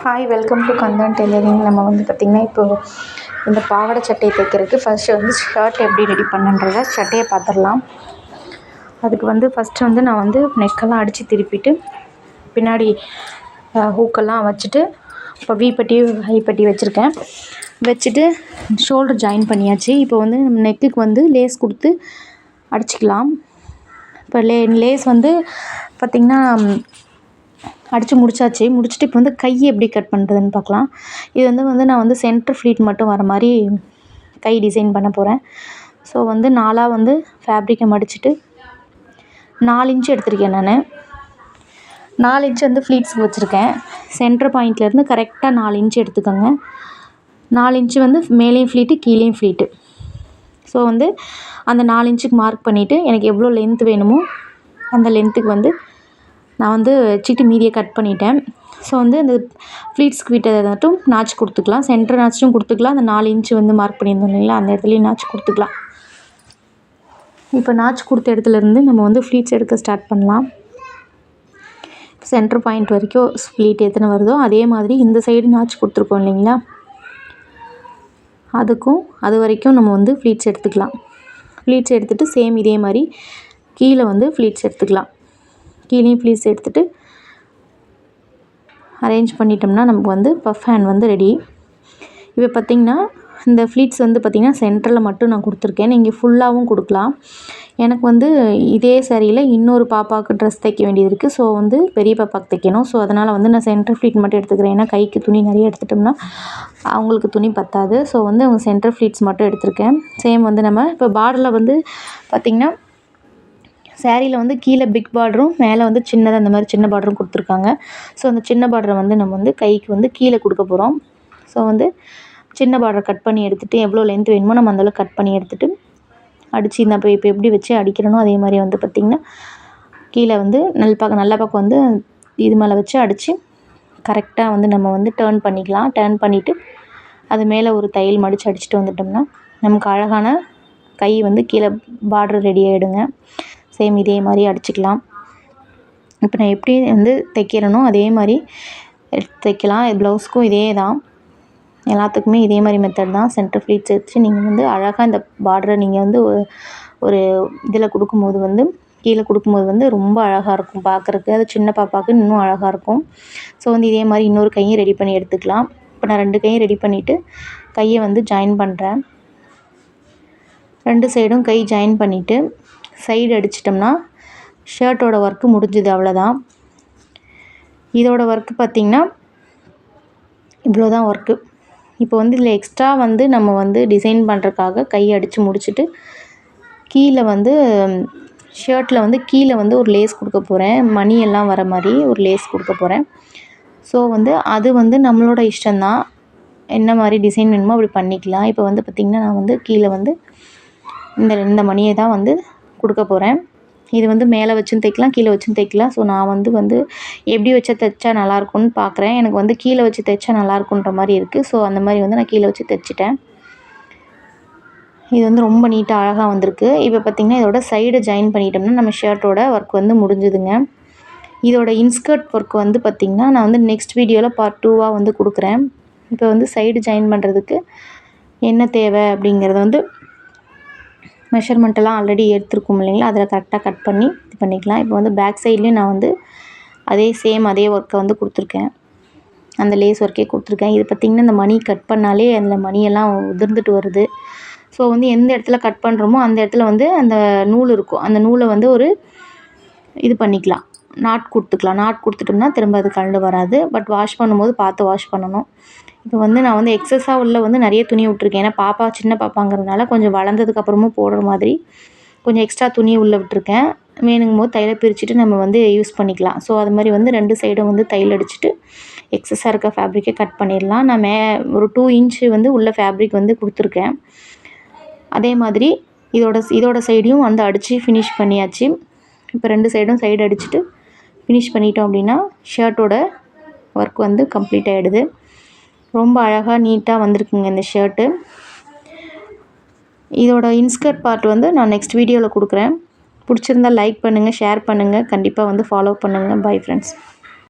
Hi, welcome to Kandan tailoring. நம்ம வந்து பார்த்திங்கன்னா இப்போது இந்த பாவாடை சட்டையை தைக்கிறதுக்கு ஃபஸ்ட்டு வந்து ஷர்ட் எப்படி ரெடி பண்ணுன்றதை சட்டையை பார்த்துடலாம். அதுக்கு வந்து ஃபஸ்ட்டு வந்து நான் வந்து நெக்கெல்லாம் அடித்து திருப்பிட்டு பின்னாடி ஹூக்கெல்லாம் வச்சுட்டு இப்போ வீப்பட்டி ஹைப்பட்டி வச்சுருக்கேன். வச்சுட்டு ஷோல்டர் ஜாயின் பண்ணியாச்சு. இப்போ வந்து நம்ம நெக்குக்கு வந்து லேஸ் கொடுத்து அடிச்சுக்கலாம். இப்போ லேஸ் வந்து பார்த்திங்கன்னா அடித்து முடிச்சுட்டு இப்போ வந்து கை எப்படி கட் பண்ணுறதுன்னு பார்க்கலாம். இது வந்து நான் வந்து சென்டர் ஃப்ளீட் மட்டும் வர மாதிரி கை டிசைன் பண்ண போகிறேன். ஸோ வந்து 4ஆக வந்து ஃபேப்ரிக்கை மடிச்சுட்டு 4 இன்ச்சு எடுத்திருக்கேன். நான் 4 இன்ச்சு வந்து ஃப்ளீட்ஸுக்கு வச்சுருக்கேன். சென்டர் பாயிண்ட்லேருந்து கரெக்டாக 4 இன்ச்சு எடுத்துக்கோங்க. 4 இன்ச்சு வந்து மேலேயும் ஃப்ளீட்டு கீழேயும் ஃப்ளீட்டு. ஸோ வந்து அந்த 4 இன்ச்சுக்கு மார்க் பண்ணிவிட்டு எனக்கு எவ்வளோ லென்த் வேணுமோ அந்த லென்த்துக்கு வந்து நான் வந்து வச்சுட்டு மீதியை கட் பண்ணிட்டேன். ஸோ வந்து இந்த ஃப்ளீட்ஸ்க்கு விட்டதை மட்டும் நாச்சு கொடுத்துக்கலாம். சென்டர் நாச்சும் கொடுத்துக்கலாம். அந்த 4 இன்ச்சு வந்து மார்க் பண்ணியிருந்தோம் இல்லைங்களா, அந்த இடத்துலையும் நாச்சு கொடுத்துக்கலாம். இப்போ நாச்சு கொடுத்த இடத்துலேருந்து நம்ம வந்து ஃப்ளீட்ஸ் எடுக்க ஸ்டார்ட் பண்ணலாம். சென்டர் பாயிண்ட் வரைக்கும் ஃப்ளீட் எத்தனை வருதோ அதே மாதிரி இந்த சைடு நாச்சு கொடுத்துருக்கோம் இல்லைங்களா, அது வரைக்கும் நம்ம வந்து ஃப்ளீட்ஸ் எடுத்துக்கலாம். ஃப்ளீட்ஸ் எடுத்துகிட்டு சேம் இதே மாதிரி கீழே வந்து ஃப்ளீட்ஸ் எடுத்துக்கலாம். கீழேயும் ஃப்ளீட்ஸ் எடுத்துகிட்டு அரேஞ்ச் பண்ணிட்டோம்னா நமக்கு வந்து பஃப் ஹேண்ட் வந்து ரெடி. இப்போ பார்த்திங்கன்னா இந்த ஃப்ளீட்ஸ் வந்து பார்த்திங்கன்னா சென்டரில் மட்டும் நான் கொடுத்துருக்கேன். நீங்கள் ஃபுல்லாகவும் கொடுக்கலாம். எனக்கு வந்து இதே சாரியில் இன்னொரு பாப்பாவுக்கு ட்ரெஸ் தைக்க வேண்டியது இருக்குது. ஸோ வந்து பெரிய பாப்பாவுக்கு தைக்கணும். ஸோ அதனால் வந்து நான் சென்டர் ஃப்ளீட் மட்டும் எடுத்துக்கிறேன். ஏன்னா கைக்கு துணி நிறைய எடுத்துட்டோம்னா அவங்களுக்கு துணி பத்தாது. ஸோ வந்து அவங்க சென்டர் ஃப்ளீட்ஸ் மட்டும் எடுத்திருக்கேன். சேம் வந்து நம்ம இப்போ பார்டரில் வந்து பார்த்திங்கன்னா சாரியில் வந்து கீழே பிக் பார்டரும் மேலே வந்து சின்னதாக அந்த மாதிரி சின்ன பார்டரும் கொடுத்துருக்காங்க. ஸோ அந்த சின்ன பார்டரை வந்து நம்ம வந்து கைக்கு வந்து கீழே கொடுக்க போகிறோம். ஸோ வந்து சின்ன பார்டரை கட் பண்ணி எடுத்துகிட்டு எவ்வளோ லென்த் வேணுமோ நம்ம அந்தளவுக்கு கட் பண்ணி எடுத்துகிட்டு அடித்து இந்த இப்போ எப்படி வச்சு அடிக்கிறனோ அதே மாதிரி வந்து பார்த்திங்கன்னா கீழே வந்து நல்ல பக்கம் வந்து இது மேலே வச்சு அடித்து கரெக்டாக வந்து நம்ம வந்து டேர்ன் பண்ணிக்கலாம். டேர்ன் பண்ணிவிட்டு அது மேலே ஒரு தையல் மடித்து அடிச்சுட்டு வந்துட்டோம்னா நமக்கு அழகான கை வந்து கீழே பார்டர் ரெடி ஆகிடுங்க. சேம் இதே மாதிரி அடிச்சுக்கலாம். இப்போ நான் எப்படி வந்து தைக்கிறேனோ அதே மாதிரி தைக்கலாம். ப்ளவுஸ்க்கும் இதே தான், எல்லாத்துக்குமே இதே மாதிரி மெத்தட் தான். சென்டர் ஃப்ளீட்ஸ் வச்சு நீங்கள் வந்து அழகாக இந்த பார்டரை நீங்கள் வந்து ஒரு இதில் கொடுக்கும்போது வந்து கீழே கொடுக்கும்போது வந்து ரொம்ப அழகாக இருக்கும் பார்க்குறக்கு. அது சின்ன பாப்பாவுக்கு இன்னும் அழகாக இருக்கும். ஸோ வந்து இதே மாதிரி இன்னொரு கையும் ரெடி பண்ணி எடுத்துக்கலாம். இப்போ நான் 2 கையும் ரெடி பண்ணிவிட்டு கையை வந்து ஜாயின் பண்ணுறேன். 2 சைடும் கை ஜாயின் பண்ணிவிட்டு சைடு அடிச்சிட்டோம்னா ஷர்ட்டோட ஒர்க்கு முடிஞ்சுது, அவ்வளோதான். இதோட ஒர்க்கு பார்த்திங்கன்னா இவ்வளோ தான் ஒர்க்கு. இப்போ வந்து இதில் எக்ஸ்ட்ரா வந்து நம்ம வந்து டிசைன் பண்ணுறதுக்காக கை அடித்து முடிச்சுட்டு கீழே வந்து ஷர்ட்டில் வந்து கீழே வந்து ஒரு லேஸ் கொடுக்க போகிறேன். மணி எல்லாம் வர மாதிரி ஒரு லேஸ் கொடுக்க போகிறேன். ஸோ வந்து அது வந்து நம்மளோட இஷ்டம்தான், என்ன மாதிரி டிசைன் வேணுமோ அப்படி பண்ணிக்கலாம். இப்போ வந்து பார்த்திங்கன்னா நான் வந்து கீழே வந்து இந்த மணியை தான் வந்து கொடுக்க போகிறேன். இது வந்து மேலே வச்சும் தைக்கலாம், கீழே வச்சும் தைக்கலாம். ஸோ நான் வந்து எப்படி வச்சு தைச்சா நல்லாயிருக்கும்னு பார்க்குறேன். எனக்கு வந்து கீழே வச்சு தைச்சா நல்லாயிருக்குன்ற மாதிரி இருக்குது. ஸோ அந்த மாதிரி வந்து நான் கீழே வச்சு தைச்சிட்டேன். இது வந்து ரொம்ப நீட்டாக அழகாக வந்திருக்கு. இப்போ பார்த்திங்கன்னா இதோட சைடை ஜாயின் பண்ணிட்டோம்னா நம்ம ஷர்ட்டோட ஒர்க் வந்து முடிஞ்சுதுங்க. இதோட இன்ஸ்கர்ட் ஒர்க் வந்து பார்த்திங்கன்னா நான் வந்து நெக்ஸ்ட் வீடியோவில் பார்ட் 2ஆக வந்து கொடுக்குறேன். இப்போ வந்து சைடு ஜாயின் பண்ணுறதுக்கு என்ன தேவை அப்படிங்கிறத வந்து மெஷர்மெண்ட்டெல்லாம் ஆல்ரெடி எடுத்துருக்கோம் இல்லைங்களா, அதில் கரெக்டாக கட் பண்ணி இது பண்ணிக்கலாம். இப்போ வந்து பேக் சைட்லேயும் நான் வந்து அதே ஒர்க்கை வந்து கொடுத்துருக்கேன். அந்த லேஸ் ஒர்க்கே கொடுத்துருக்கேன். இது பார்த்திங்கன்னா இந்த மணி கட் பண்ணாலே அதில் மணியெல்லாம் உதிர்ந்துட்டு வருது. ஸோ வந்து எந்த இடத்துல கட் பண்ணுறோமோ அந்த இடத்துல வந்து அந்த நூல் இருக்கும். அந்த நூலை வந்து ஒரு இது பண்ணிக்கலாம், நாட் கொடுத்துக்கலாம். நாட் கொடுத்துட்டோம்னா திரும்ப அது கழண்டு வராது. பட் வாஷ் பண்ணும்போது பார்த்து வாஷ் பண்ணணும். இப்போ வந்து நான் வந்து எக்ஸஸாக உள்ள வந்து நிறைய துணி விட்டுருக்கேன். ஏன்னா சின்ன பாப்பாங்கிறதுனால கொஞ்சம் வளர்ந்ததுக்கப்புறமும் போடுற மாதிரி கொஞ்சம் எக்ஸ்ட்ரா துணி உள்ளே விட்டுருக்கேன். வேணுங்கும் போது தையலை பிரிச்சுட்டு நம்ம வந்து யூஸ் பண்ணிக்கலாம். ஸோ அது மாதிரி வந்து 2 சைடும் வந்து தையல் அடிச்சுட்டு எக்ஸஸாக இருக்க ஃபேப்ரிக்கை கட் பண்ணிடலாம். நான் ஒரு 2 இன்ச்சு வந்து உள்ள ஃபேப்ரிக் வந்து கொடுத்துருக்கேன். அதே மாதிரி இதோட சைடையும் வந்து அடித்து ஃபினிஷ் பண்ணியாச்சு. இப்போ 2 சைடும் சைடு அடிச்சுட்டு ஃபினிஷ் பண்ணிட்டோம் அப்படின்னா ஷர்ட்டோட ஒர்க் வந்து கம்ப்ளீட் ஆகிடுது. ரொம்ப அழகாக நீட்டாக வந்திருக்குங்க இந்த ஷர்ட்டு. இதோட இன்ஸ்கர்ட் பார்ட் வந்து நான் நெக்ஸ்ட் வீடியோவில் கொடுக்குறேன். பிடிச்சிருந்தால் லைக் பண்ணுங்கள், ஷேர் பண்ணுங்கள், கண்டிப்பாக வந்து ஃபாலோ பண்ணுங்கள். Bye friends.